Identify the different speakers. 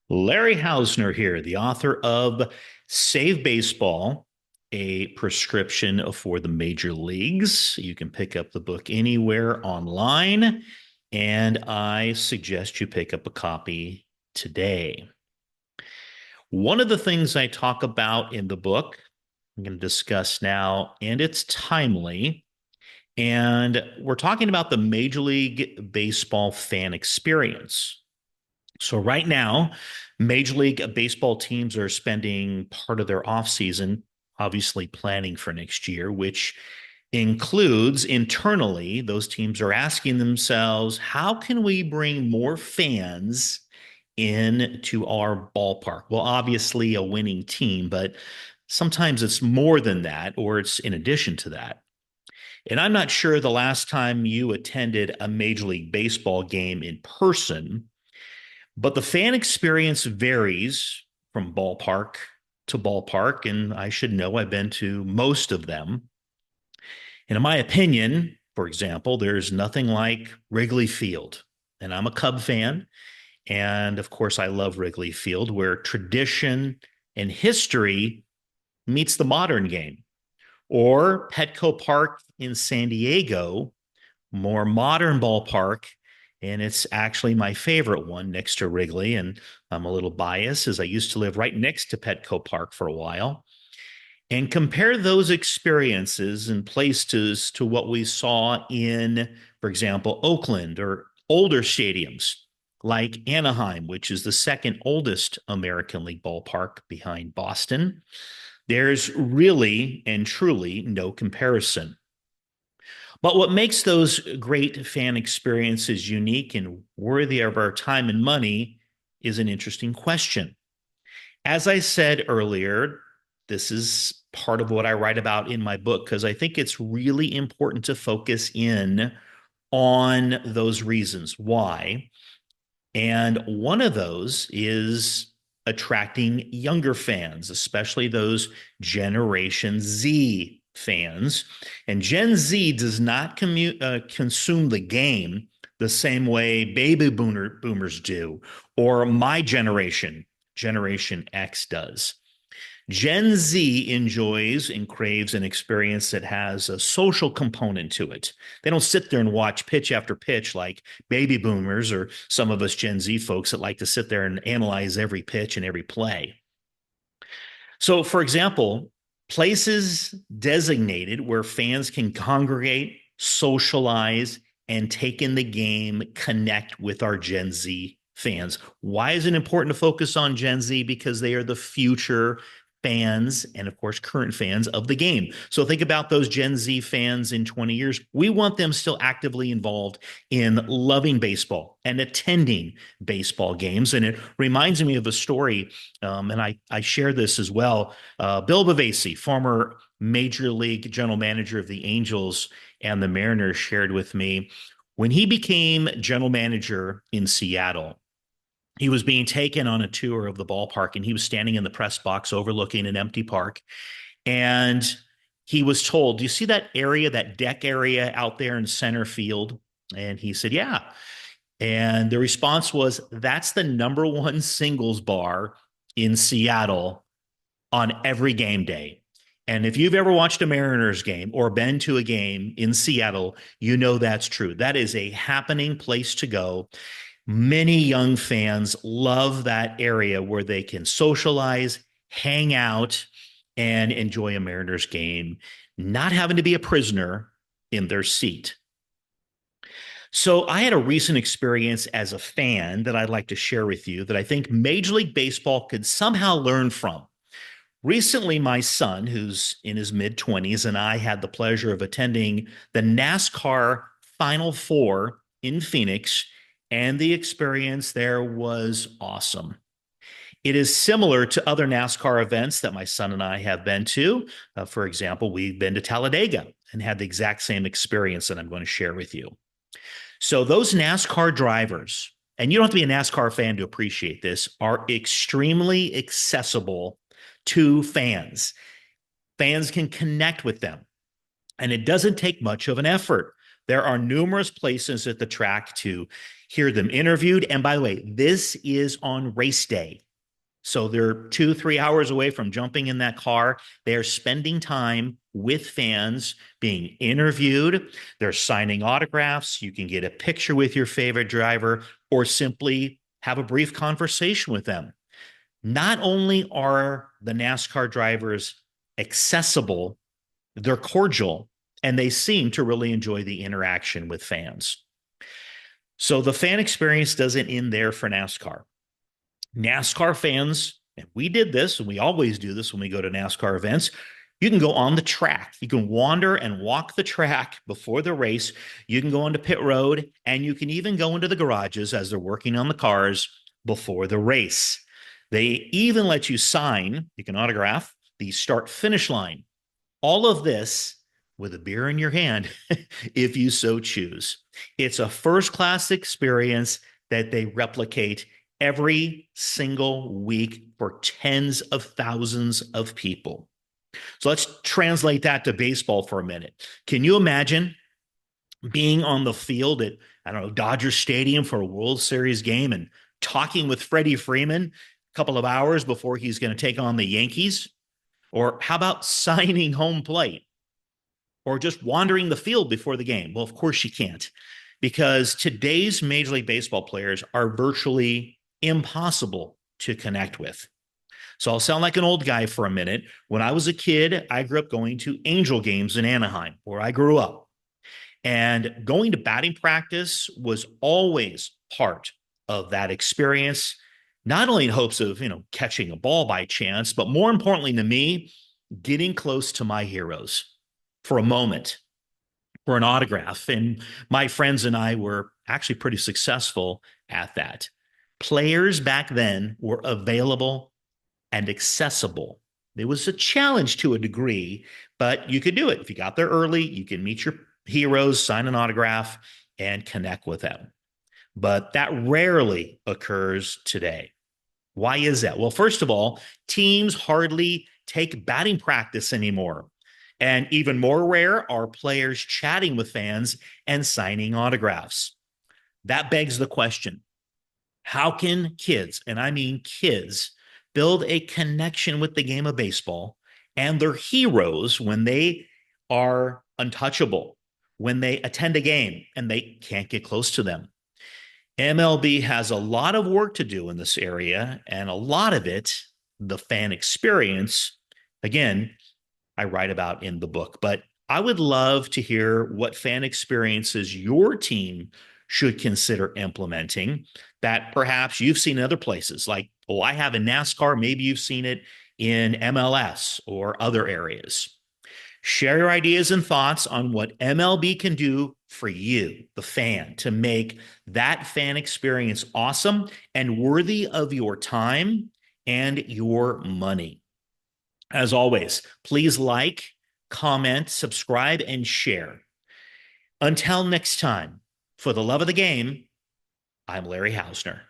Speaker 1: Larry Hausner here, the author of Save Baseball, a prescription for the major leagues. You can pick up the book anywhere online, and I suggest you pick up a copy today. One of the things I talk about in the book, I'm going to discuss now, and it's timely. And we're talking about the Major League Baseball fan experience. So right now, Major League Baseball teams are spending part of their offseason obviously planning for next year, which includes internally, those teams are asking themselves, how can we bring more fans into our ballpark? Well, obviously a winning team, but sometimes it's more than that, or it's in addition to that. And I'm not sure the last time you attended a Major League Baseball game in person, but the fan experience varies from ballpark to ballpark. And I should know I've been to most of them. And in my opinion, for example, there's nothing like Wrigley Field. And I'm a Cub fan. And of course, I love Wrigley Field, where tradition and history meets the modern game. Or Petco Park in San Diego, more modern ballpark. And it's actually my favorite one next to Wrigley. And I'm a little biased as I used to live right next to Petco Park for a while. And compare those experiences and places to what we saw in, for example, Oakland or older stadiums like Anaheim, which is the second oldest American League ballpark behind Boston. There's really and truly no comparison. But what makes those great fan experiences unique and worthy of our time and money is an interesting question. As I said earlier, this is part of what I write about in my book because I think it's really important to focus in on those reasons why. And one of those is attracting younger fans, especially those Generation Z fans. And Gen Z does not consume the game the same way boomers do, or my generation, Generation X, does. Gen Z enjoys and craves an experience that has a social component to it. They don't sit there and watch pitch after pitch like baby boomers or some of us Gen Z folks that like to sit there and analyze every pitch and every play. So, for example, places designated where fans can congregate, socialize, and take in the game, connect with our Gen Z fans. Why is it important to focus on Gen Z? Because they are the future fans and, of course, current fans of the game. So think about those Gen Z fans in 20 years. We want them still actively involved in loving baseball and attending baseball games. And it reminds me of a story, and I share this as well. Bill Bavasi, former Major League general manager of the Angels and the Mariners, shared with me when he became general manager in Seattle. He was being taken on a tour of the ballpark and he was standing in the press box overlooking an empty park. And he was told, do you see that area, that deck area out there in center field? And he said, yeah. And the response was, that's the number one singles bar in Seattle on every game day. And if you've ever watched a Mariners game or been to a game in Seattle, you know that's true. That is a happening place to go. Many young fans love that area where they can socialize, hang out, and enjoy a Mariners game, not having to be a prisoner in their seat. So, I had a recent experience as a fan that I'd like to share with you that I think Major League Baseball could somehow learn from. Recently, my son, who's in his mid 20s, and I had the pleasure of attending the NASCAR Final Four in Phoenix, and the experience there was awesome. It is similar to other NASCAR events that my son and I have been to. For example, we've been to Talladega and had the exact same experience that I'm going to share with you. So, those NASCAR drivers, and you don't have to be a NASCAR fan to appreciate this, are extremely accessible to fans. Fans can connect with them, and it doesn't take much of an effort. There are numerous places at the track to hear them interviewed. And by the way, this is on race day. So they're 2, 3 hours away from jumping in that car. They're spending time with fans, being interviewed. They're signing autographs. You can get a picture with your favorite driver or simply have a brief conversation with them. Not only are the NASCAR drivers accessible, they're cordial, and they seem to really enjoy the interaction with fans. So the fan experience doesn't end there for NASCAR. NASCAR fans, and we did this, and we always do this when we go to NASCAR events, you can go on the track. You can wander and walk the track before the race. You can go onto pit road, and you can even go into the garages as they're working on the cars before the race. They even let you sign, you can autograph the start finish line. All of this with a beer in your hand, if you so choose. It's a first class experience that they replicate every single week for tens of thousands of people. So let's translate that to baseball for a minute. Can you imagine being on the field at, I don't know, Dodger Stadium for a World Series game and talking with Freddie Freeman a couple of hours before he's going to take on the Yankees? Or how about signing home plate? Or just wandering the field before the game? Well, of course you can't, because today's Major League Baseball players are virtually impossible to connect with. So I'll sound like an old guy for a minute. When I was a kid, I grew up going to Angel games in Anaheim, where I grew up. And going to batting practice was always part of that experience, not only in hopes of, catching a ball by chance, but more importantly to me, getting close to my heroes for a moment, for an autograph. And my friends and I were actually pretty successful at that. Players back then were available and accessible. It was a challenge to a degree, but you could do it. If you got there early, you can meet your heroes, sign an autograph, and connect with them. But that rarely occurs today. Why is that? Well, first of all, teams hardly take batting practice anymore. And even more rare are players chatting with fans and signing autographs. That begs the question, how can kids, and I mean kids, build a connection with the game of baseball and their heroes when they are untouchable, when they attend a game and they can't get close to them? MLB has a lot of work to do in this area, and a lot of it, the fan experience, again, I write about in the book. But I would love to hear what fan experiences your team should consider implementing that perhaps you've seen in other places. Like, oh, I have in NASCAR, maybe you've seen it in MLS or other areas. Share your ideas and thoughts on what MLB can do for you, the fan, to make that fan experience awesome and worthy of your time and your money. As always, please like, comment, subscribe, and share. Until next time, for the love of the game, I'm Larry Hausner.